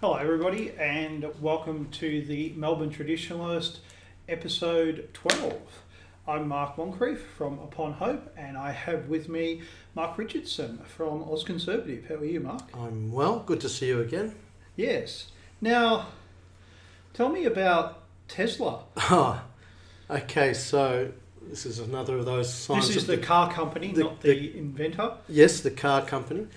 Hello, everybody, and welcome to the Melbourne Traditionalist, episode 12. I'm Mark Moncrief from Upon Hope, and I have with me Mark Richardson from Oz Conservative. How are you, Mark? I'm well. Good to see you again. Yes. Now, tell me about Tesla. Okay, so this is another of those signs. This is the car company, not the inventor. Yes, the car company.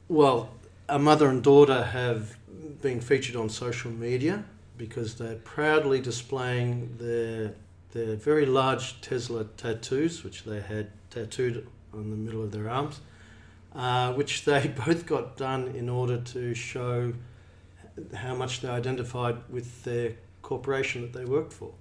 Well, a mother and daughter have been featured on social media because they're proudly displaying their very large Tesla tattoos, which they had tattooed on the middle of their arms, which they both got done in order to show how much they identified with their corporation that they worked for.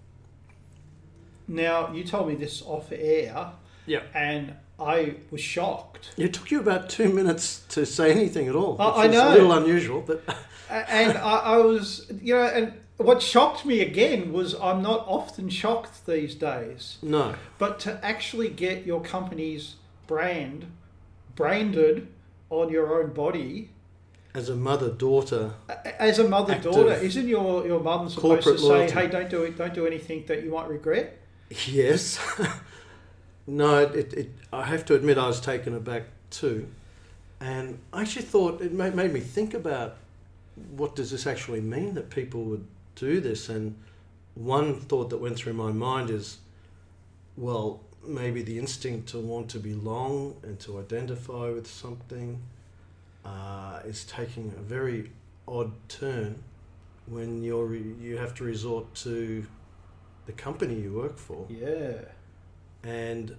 Now, you told me this off air, Yeah. and I was shocked. It took you about 2 minutes to say anything at all, which I is know. a little unusual, but And I was, and what shocked me again was I'm not often shocked these days. no. But to actually get your company's branded on your own body, As a mother-daughter, as a mother-daughter, Active isn't your mum supposed to corporate say, loyalty. hey, don't do anything that you might regret? yes. No, I have to admit I was taken aback too. And I actually thought it made me think about what does this actually mean that people would do this. And one thought that went through my mind is, well, maybe the instinct to want to belong and to identify with something is taking a very odd turn when you have to resort to the company you work for. Yeah. And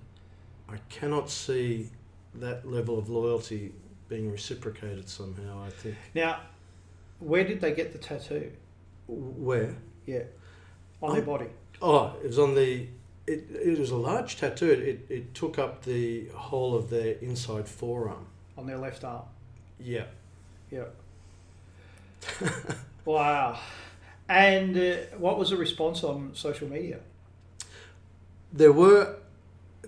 I cannot see that level of loyalty being reciprocated somehow, I think. Now, where did they get the tattoo? Where? Yeah. On their body. Oh, it was on the... It was a large tattoo. It took up the whole of their inside forearm. On their left arm. Yeah. Yeah. Wow. And what was the response on social media? There were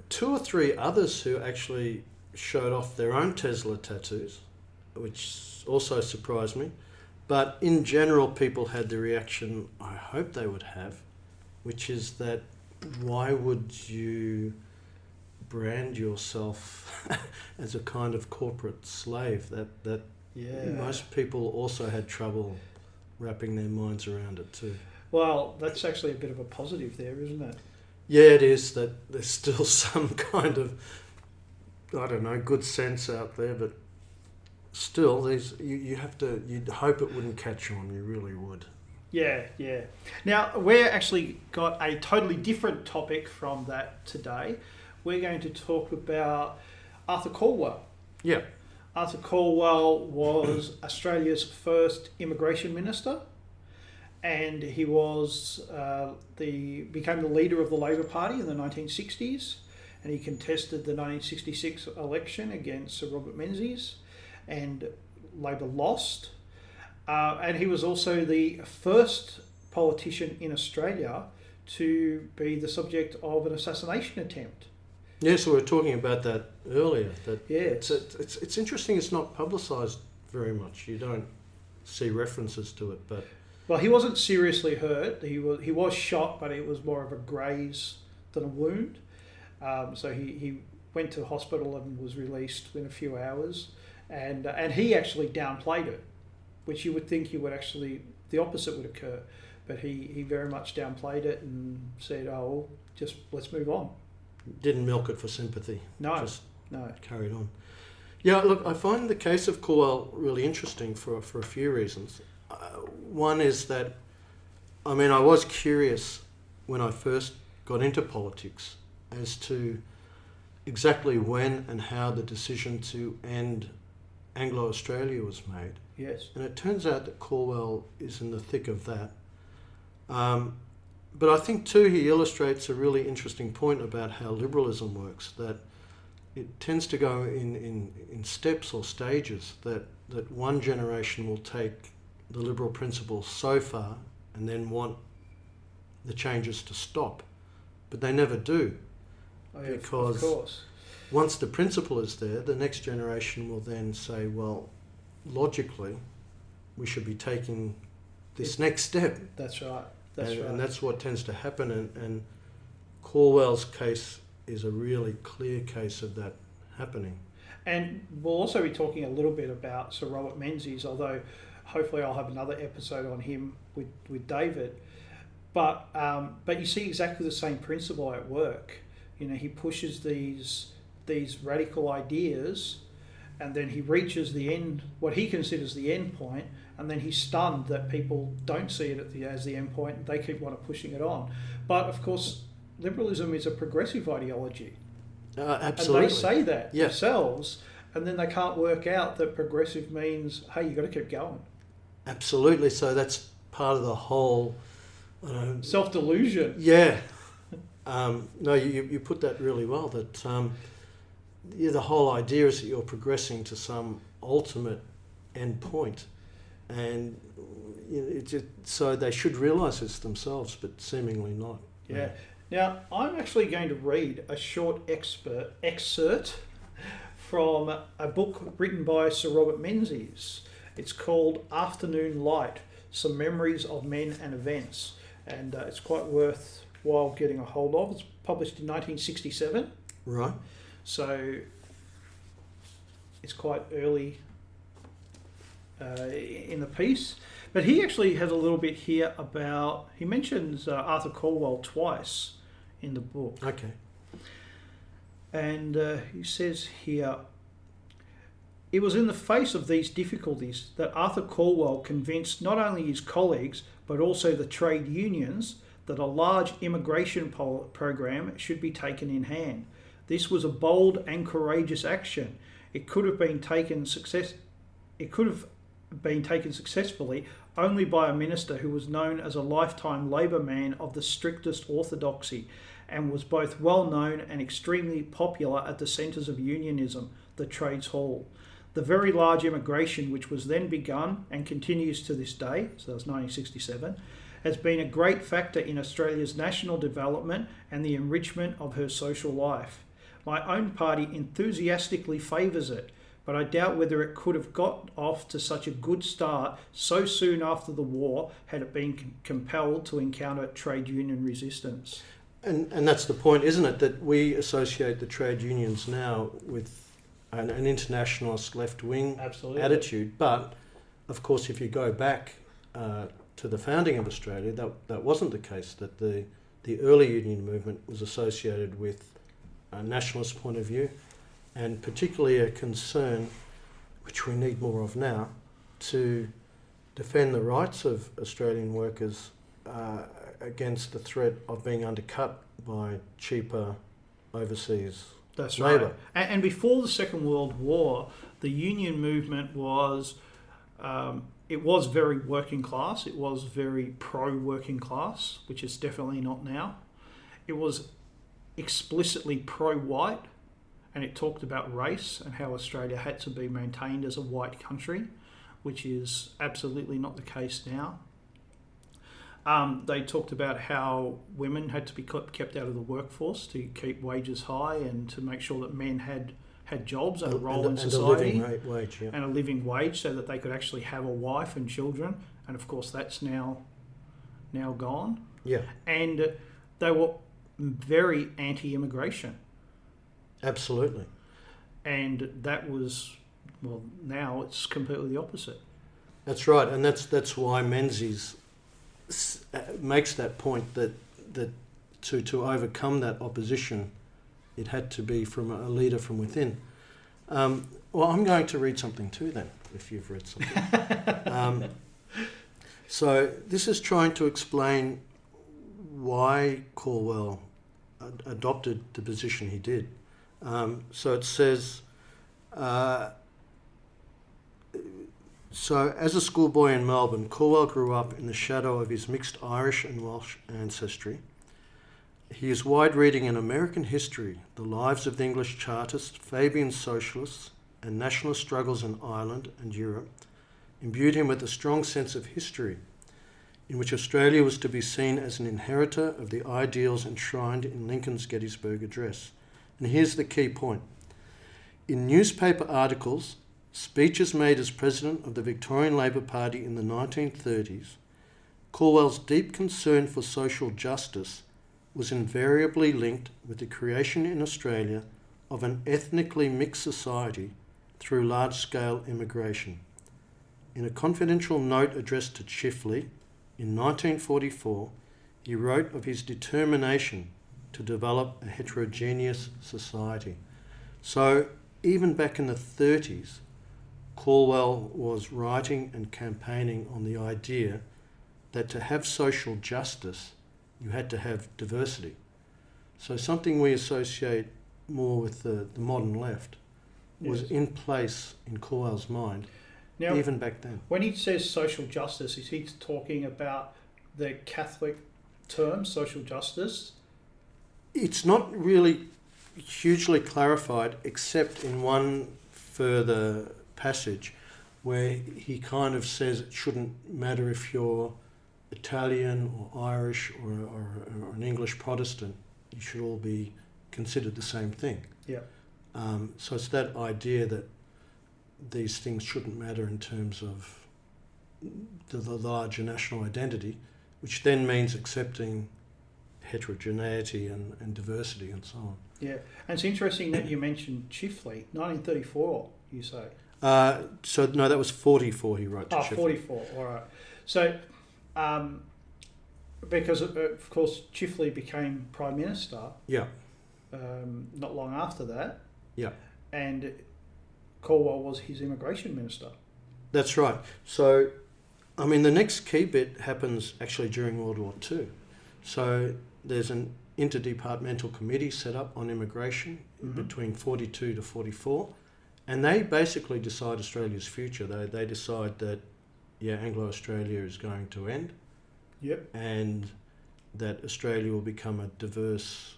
2 or 3 others who actually showed off their own Tesla tattoos, which also surprised me. But in general, people had the reaction I hope they would have, which is that why would you brand yourself as a kind of corporate slave? That Yeah. most people also had trouble wrapping their minds around it too. Well, that's actually a bit of a positive there, isn't it? Yeah, it is that there's still some kind of, I don't know, good sense out there, but still, you'd hope it wouldn't catch on, you really would. Yeah, yeah. Now, we're actually got a totally different topic from that today. We're going to talk about Arthur Calwell. Yeah. Arthur Calwell was Australia's first immigration minister, and he was became the leader of the Labor Party in the 1960s, and he contested the 1966 election against Sir Robert Menzies, and Labor lost. And he was also the first politician in Australia to be the subject of an assassination attempt. Yes, we were talking about that earlier. That Yeah. it's interesting. It's not publicised very much. You don't see references to it, but Well, he wasn't seriously hurt. He was shot, but it was more of a graze than a wound. So he went to hospital and was released in a few hours, and he actually downplayed it, which you would think the opposite would occur, but he very much downplayed it and said, "Oh, just let's move on." didn't milk it for sympathy. No, Just no. carried on. Yeah, look, I find the case of Calwell really interesting for a few reasons. One is that, I mean, I was curious when I first got into politics as to exactly when and how the decision to end Anglo-Australia was made. Yes. And it turns out that Calwell is in the thick of that. But I think too he illustrates a really interesting point about how liberalism works, that it tends to go in steps or stages, that one generation will take the liberal principles so far and then want the changes to stop. But they never do. Oh, yeah, Because of course. once the principle is there, the next generation will then say, well, logically, we should be taking this next step. That's right. That's right. And that's what tends to happen. And Calwell's case is a really clear case of that happening. And we'll also be talking a little bit about Sir Robert Menzies, although hopefully I'll have another episode on him with David. But you see exactly the same principle at work. You know, he pushes these radical ideas, and then he reaches the end, what he considers the end point, and then he's stunned that people don't see it as the end point, and they keep pushing it on. But of course, liberalism is a progressive ideology. Absolutely. And they say that themselves, and then they can't work out that progressive means, hey, you've got to keep going. Absolutely. So that's part of the whole... self-delusion. Yeah. No, you put that really well, that the whole idea is that you're progressing to some ultimate end point. And so they should realise this themselves, but seemingly not. Yeah. Now, I'm actually going to read a short excerpt from a book written by Sir Robert Menzies. It's called Afternoon Light, Some Memories of Men and Events. And it's quite worthwhile getting a hold of. It's published in 1967. Right. So it's quite early in the piece. But he actually has a little bit here about... He mentions Arthur Calwell twice in the book. Okay. And he says here, it was in the face of these difficulties that Arthur Calwell convinced not only his colleagues, but also the trade unions, that a large immigration program should be taken in hand. This was a bold and courageous action. It could have been taken successfully only by a minister who was known as a lifetime Labour man of the strictest orthodoxy, and was both well known and extremely popular at the centres of unionism, the Trades Hall. The very large immigration which was then begun and continues to this day, so that's 1967, has been a great factor in Australia's national development and the enrichment of her social life. My own party enthusiastically favours it, but I doubt whether it could have got off to such a good start so soon after the war had it been compelled to encounter trade union resistance. And that's the point, isn't it? That we associate the trade unions now with an internationalist left-wing attitude. But, of course, if you go back to the founding of Australia, that wasn't the case, that the early union movement was associated with a nationalist point of view, and particularly a concern, which we need more of now, to defend the rights of Australian workers against the threat of being undercut by cheaper overseas labour. Right. And before the Second World War, the union movement was, it was very working class. It was very pro-working class, which is definitely not now. It was explicitly pro-white, and it talked about race and how Australia had to be maintained as a white country, which is absolutely not the case now. They talked about how women had to be kept out of the workforce to keep wages high and to make sure that men had jobs and a role in society. And a living wage, yeah. And a living wage, so that they could actually have a wife and children. And of course that's now gone. Yeah. And they were very anti-immigration. Absolutely. And that was, well, now it's completely the opposite. That's right, and that's why Menzies makes that point that to overcome that opposition, it had to be from a leader from within. Well, I'm going to read something too then, if you've read something. So this is trying to explain why Calwell adopted the position he did. So it says, so as a schoolboy in Melbourne, Calwell grew up in the shadow of his mixed Irish and Welsh ancestry. He is wide reading in American history, the lives of the English Chartists, Fabian socialists, and nationalist struggles in Ireland and Europe, imbued him with a strong sense of history, in which Australia was to be seen as an inheritor of the ideals enshrined in Lincoln's Gettysburg Address. And here's the key point. In newspaper articles speeches made as president of the Victorian Labor Party in the 1930s, Calwell's deep concern for social justice was invariably linked with the creation in Australia of an ethnically mixed society through large-scale immigration. In a confidential note addressed to Chifley in 1944, he wrote of his determination to develop a heterogeneous society. So even back in the 30s, Calwell was writing and campaigning on the idea that to have social justice, you had to have diversity. So something we associate more with the modern left was in place in Calwell's mind, now, even back then. When he says social justice, is he talking about the Catholic term, social justice? It's not really hugely clarified, except in one further passage where he kind of says it shouldn't matter if you're Italian or Irish or an English Protestant, you should all be considered the same thing. Yeah. So it's that idea that these things shouldn't matter in terms of the larger national identity, which then means accepting heterogeneity and diversity and so on. Yeah, and it's interesting that you mentioned Chifley, 1934, you say. So no, that was 44 he wrote to Chifley. 44, all right. So, because of course Chifley became Prime Minister. Yeah. Not long after that. Yeah. And Calwell was his immigration minister. That's right. So, I mean, the next key bit happens actually during World War II. So there's an interdepartmental committee set up on immigration between 42 to 44, and they basically decide Australia's future. They decide that, Anglo-Australia is going to end. Yep. And that Australia will become a diverse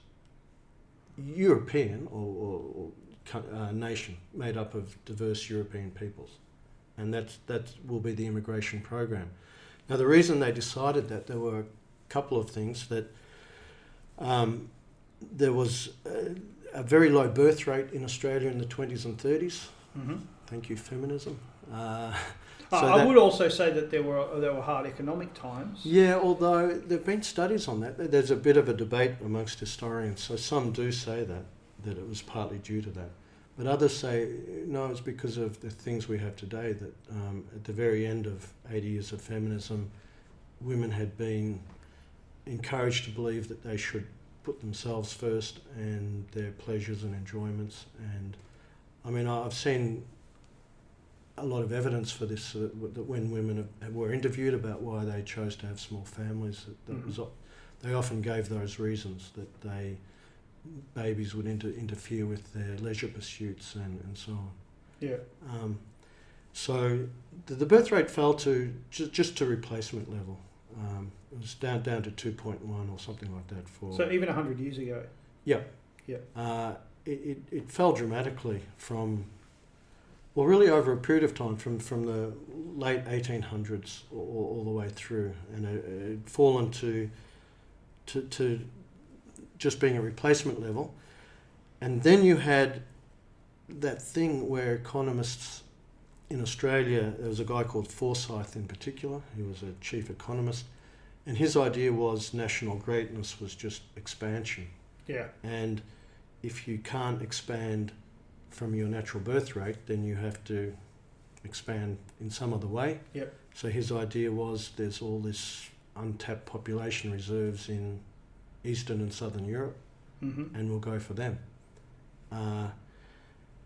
European or nation made up of diverse European peoples. And that will be the immigration program. Now, the reason they decided that, there were a couple of things. That there was a very low birth rate in Australia in the 20s and 30s. Mm-hmm. Thank you, feminism. I would also say that there were hard economic times. Yeah, although there have been studies on that. There's a bit of a debate amongst historians. So some do say that it was partly due to that. But others say, no, it's because of the things we have today, that at the very end of 80 years of feminism, women had been encouraged to believe that they should put themselves first and their pleasures and enjoyments. And I mean, I've seen a lot of evidence for this, that when women were interviewed about why they chose to have small families, they often gave those reasons, that babies would interfere with their leisure pursuits and so on. Yeah. So the birth rate fell to just to replacement level. It was down to 2.1 or something like that. So even 100 years ago. Yeah. Yeah. It fell dramatically from, well, really over a period of time, from the late 1800s all the way through, and it had fallen to just being a replacement level. And then you had that thing where economists in Australia, there was a guy called Forsyth in particular, he was a chief economist, and his idea was national greatness was just expansion. Yeah. And if you can't expand from your natural birth rate, then you have to expand in some other way. Yep. So his idea was there's all this untapped population reserves in Eastern and Southern Europe, and we'll go for them.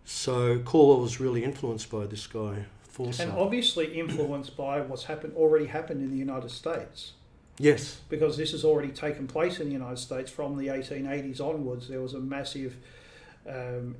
So Calwell was really influenced by this guy, Forsyth. And obviously influenced by what's already happened in the United States. Yes. Because this has already taken place in the United States from the 1880s onwards. There was a massive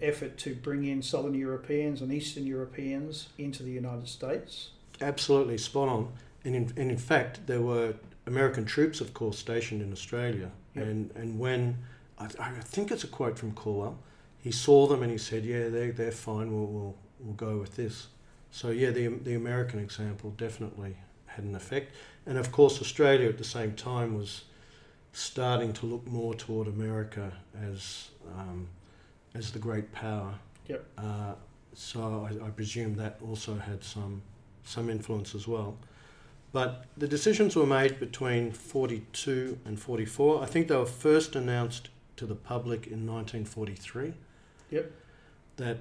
effort to bring in Southern Europeans and Eastern Europeans into the United States. Absolutely, spot on. And in fact, there were American troops, of course, stationed in Australia. Yep. And when, I think it's a quote from Calwell, he saw them and he said, yeah, they're fine, we'll go with this. So yeah, the American example definitely had an effect. And of course, Australia at the same time was starting to look more toward America as the great power. Yep. so I presume that also had some influence as well. But the decisions were made between 42 and 44. I think they were first announced to the public in 1943. Yep. That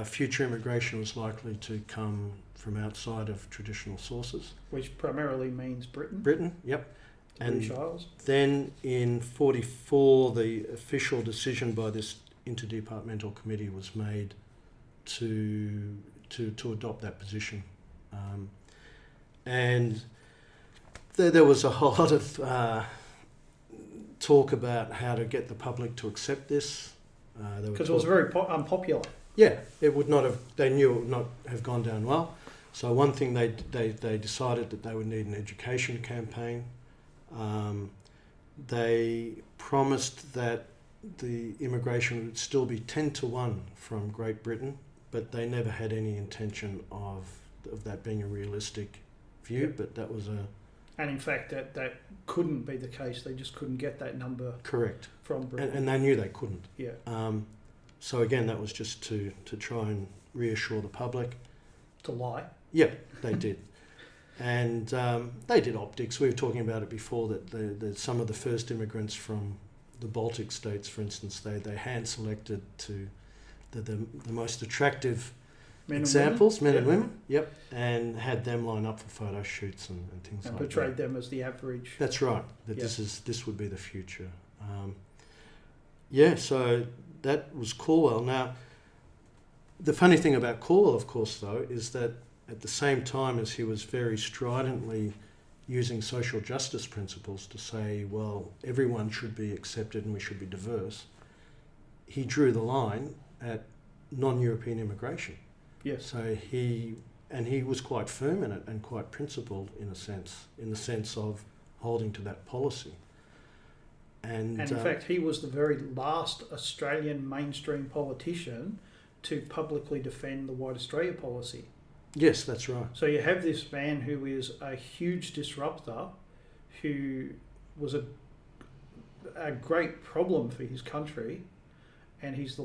future immigration was likely to come from outside of traditional sources. Which primarily means Britain. Britain, yep. The And British Isles. then in 44, the official decision by this interdepartmental committee was made to adopt that position. And there was a whole lot of talk about how to get the public to accept this. Because it was very unpopular. Yeah, it would not have. They knew it would not have gone down well. So one thing they decided that they would need an education campaign. They promised that the immigration would still be 10-1 from Great Britain, but they never had any intention of that being a realistic view. Yep. But that was And in fact, that couldn't be the case. They just couldn't get that number correct from Britain. and they knew they couldn't. Yeah. So again, that was just to try and reassure the public. To lie. Yeah, they did. And they did optics. We were talking about it before, that some of the first immigrants from the Baltic states, for instance, they hand-selected to the most attractive examples, men and women, yep, and had them line up for photo shoots and things like that. And portrayed them as the average. That's right, that Yep. this would be the future. So that was Calwell. Now, the funny thing about Calwell, of course, though, is that at the same time as he was very stridently using social justice principles to say, well, everyone should be accepted and we should be diverse, he drew the line at non-European immigration. Yes. So he was quite firm in it and quite principled in the sense of holding to that policy. And in fact, he was the very last Australian mainstream politician to publicly defend the White Australia policy. Yes, that's right. So you have this man who is a huge disruptor, who was a great problem for his country, and he's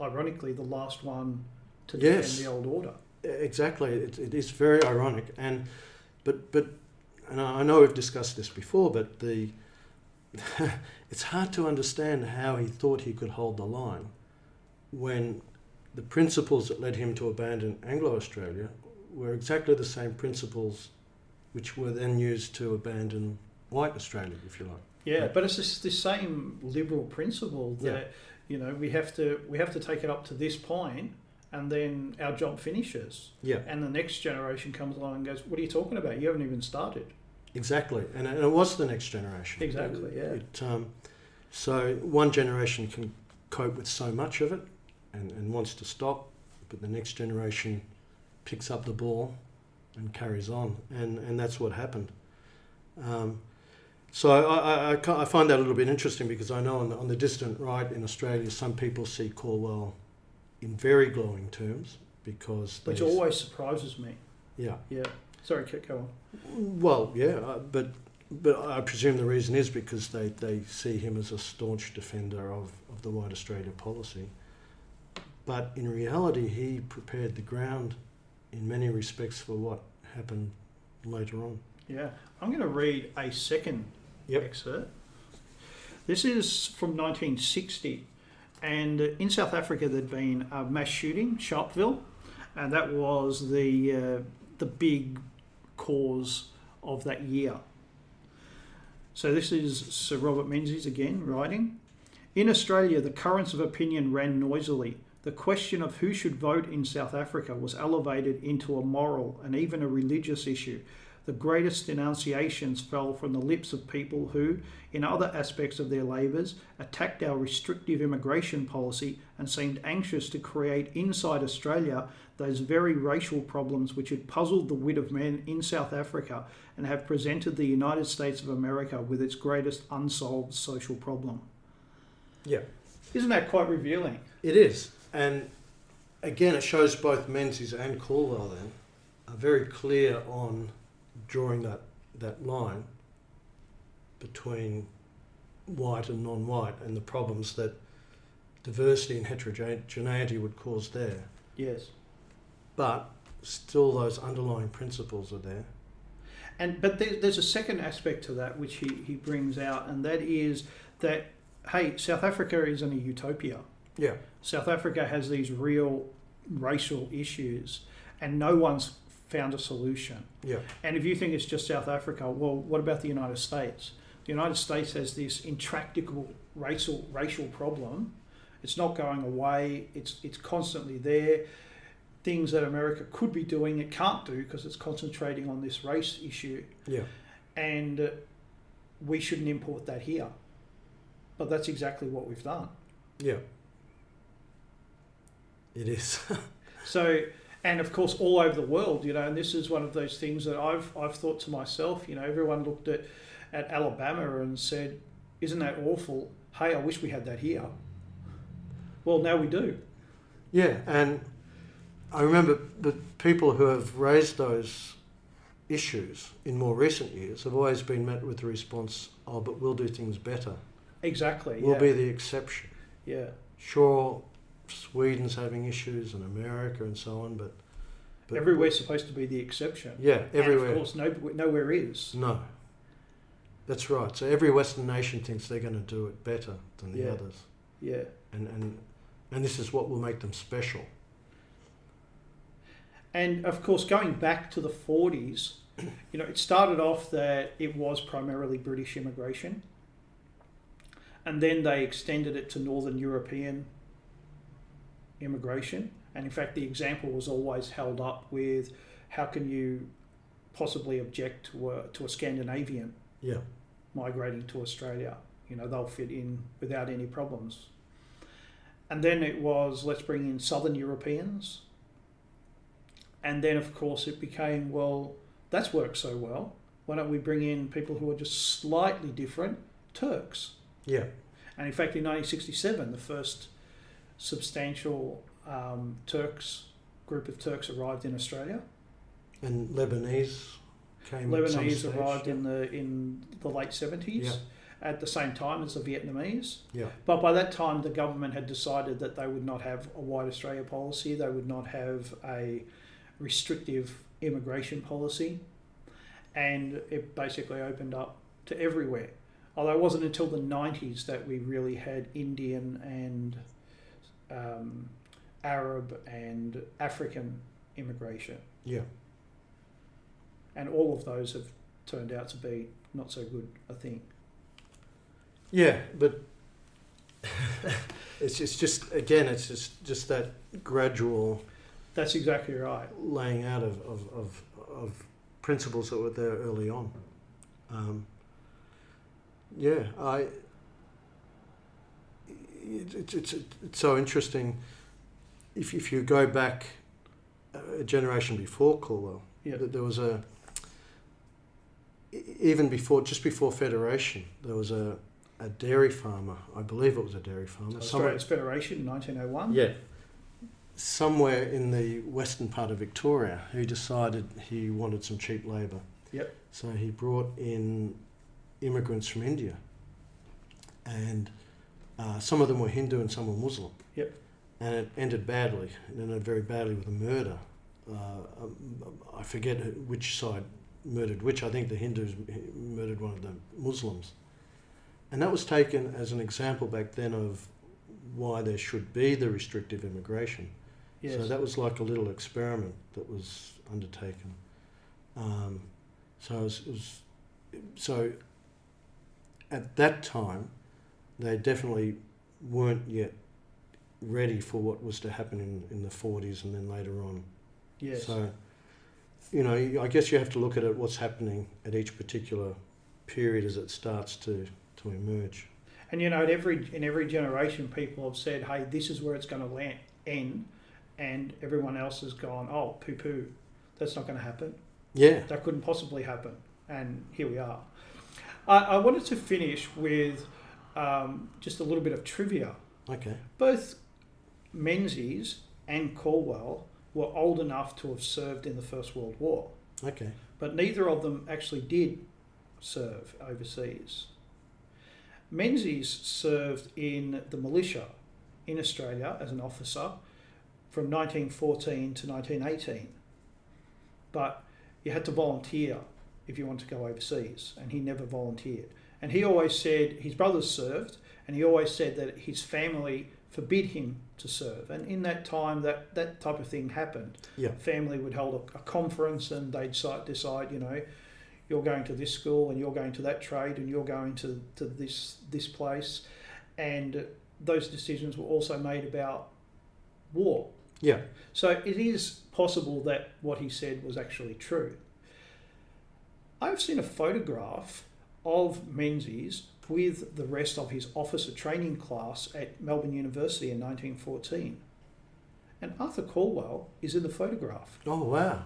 ironically the last one to defend the old order. Exactly, it is very ironic, but I know we've discussed this before, but it's hard to understand how he thought he could hold the line when the principles that led him to abandon Anglo-Australia were exactly the same principles which were then used to abandon white Australia, if you like. Yeah, but it's this same liberal principle that we have to take it up to this point, and then our job finishes. Yeah. And the next generation comes along and goes, "What are you talking about? You haven't even started." Exactly, and it was the next generation. Exactly, yeah. So one generation can cope with so much of it and wants to stop, but the next generation picks up the ball and carries on, and that's what happened. So I find that a little bit interesting, because I know on the distant right in Australia, some people see Calwell in very glowing terms, because Which always surprises me. Yeah. Yeah. Sorry, go on. Well, yeah, but I presume the reason is because they see him as a staunch defender of the White Australia policy. But in reality, he prepared the ground in many respects for what happened later on. Yeah. I'm going to read a second excerpt. This is from 1960. And in South Africa, there'd been a mass shooting, Sharpeville, and that was the big cause of that year. So this is Sir Robert Menzies again writing. In Australia, the currents of opinion ran noisily. The question of who should vote in South Africa was elevated into a moral and even a religious issue. The greatest denunciations fell from the lips of people who, in other aspects of their labours, attacked our restrictive immigration policy and seemed anxious to create inside Australia those very racial problems which had puzzled the wit of men in South Africa and have presented the United States of America with its greatest unsolved social problem. Yeah. Isn't that quite revealing? It is. And again, it shows both Menzies and Calwell then are very clear on drawing that line between white and non-white and the problems that diversity and heterogeneity would cause there. Yes. but still those underlying principles are there. But there's a second aspect to that which he brings out, and that is that, hey, South Africa isn't a utopia. Yeah. South Africa has these real racial issues, and no one's found a solution. Yeah. And if you think it's just South Africa, well, what about the United States? The United States has this intractable racial problem. It's not going away. It's constantly there. Things that America could be doing, it can't do because it's concentrating on this race issue. Yeah. And we shouldn't import that here. But that's exactly what we've done. Yeah. It is. So, and of course, all over the world, you know, and this is one of those things that I've thought to myself, you know, everyone looked at Alabama and said, isn't that awful? Hey, I wish we had that here. Well, now we do. Yeah, and I remember the people who have raised those issues in more recent years have always been met with the response, oh, but we'll do things better. Exactly. We'll yeah. be the exception. Yeah. Sure, Sweden's having issues and America and so on, but everywhere's supposed to be the exception. Yeah, everywhere. And of course, nowhere is. No. That's right. So every Western nation thinks they're going to do it better than the others. Yeah. And this is what will make them special. And of course, going back to the 40s, you know, it started off that it was primarily British immigration. And then they extended it to Northern European immigration. And in fact, the example was always held up with how can you possibly object to a Scandinavian migrating to Australia? You know, they'll fit in without any problems. And then it was, let's bring in Southern Europeans. And then, of course, it became, well, that's worked so well. Why don't we bring in people who are just slightly different, Turks? Yeah. And in fact, in 1967, the first substantial group of Turks arrived in Australia. And Lebanese came. Lebanese arrived in the late 70s. Yeah. At the same time as the Vietnamese. Yeah. But by that time, the government had decided that they would not have a white Australia policy. They would not have a restrictive immigration policy. And it basically opened up to everywhere. Although it wasn't until the 90s that we really had Indian and Arab and African immigration. Yeah. And all of those have turned out to be not so good, I think. Yeah, but it's just that gradual. That's exactly right. Laying out of principles that were there early on. It's so interesting. If you go back a generation before Calwell, there was just before Federation, there was a dairy farmer. I believe it was a dairy farmer. Australia's Federation in 1901. Yeah. Somewhere in the western part of Victoria, who decided he wanted some cheap labour. Yep. So he brought in immigrants from India, and some of them were Hindu and some were Muslim. Yep. And it ended badly. It ended very badly with a murder. I forget which side murdered which. I think the Hindus murdered one of the Muslims. And that was taken as an example back then of why there should be the restrictive immigration. Yes. So that was like a little experiment that was undertaken. So at that time, they definitely weren't yet ready for what was to happen in the 40s and then later on. Yes. So, you know, I guess you have to look at what's happening at each particular period as it starts to emerge. And you know, in every generation, people have said, "Hey, this is where it's going to end," and everyone else has gone, "Oh, poo-poo, that's not going to happen. Yeah, that couldn't possibly happen." And here we are. I wanted to finish with just a little bit of trivia. Okay. Both Menzies and Calwell were old enough to have served in the First World War. Okay. But neither of them actually did serve overseas. Menzies served in the militia in Australia as an officer from 1914 to 1918. But you had to volunteer if you wanted to go overseas, and he never volunteered. And he always said his brothers served, and he always said that his family forbid him to serve. And in that time, that type of thing happened. Yeah. Family would hold a conference, and they'd decide, you know, you're going to this school, and you're going to that trade, and you're going to this place. And those decisions were also made about war. Yeah. So it is possible that what he said was actually true. I've seen a photograph of Menzies with the rest of his officer training class at Melbourne University in 1914. And Arthur Calwell is in the photograph. Oh, wow.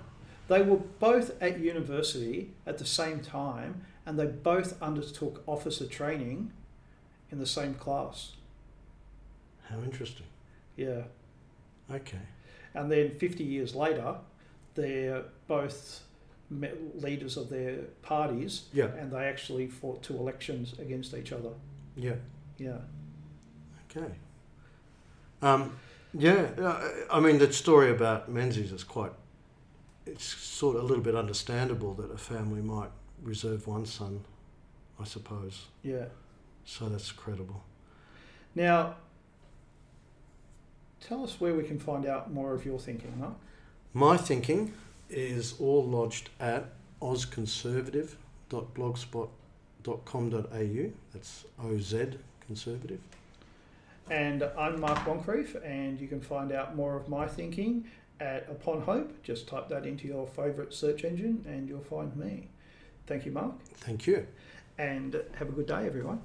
They were both at university at the same time, and they both undertook officer training in the same class. How interesting. Yeah. Okay. And then 50 years later, they're both leaders of their parties, Yeah. and they actually fought 2 elections against each other. Yeah. Yeah. Okay. I mean, that story about Menzies is it's sort of a little bit understandable that a family might reserve one son, I suppose. Yeah. So that's credible. Now, tell us where we can find out more of your thinking, Mark. My thinking is all lodged at ozconservative.blogspot.com.au. That's OZ Conservative. And I'm Mark Moncrief, and you can find out more of my thinking at Upon Hope. Just type that into your favourite search engine and you'll find me. Thank you, Mark. Thank you. And have a good day, everyone.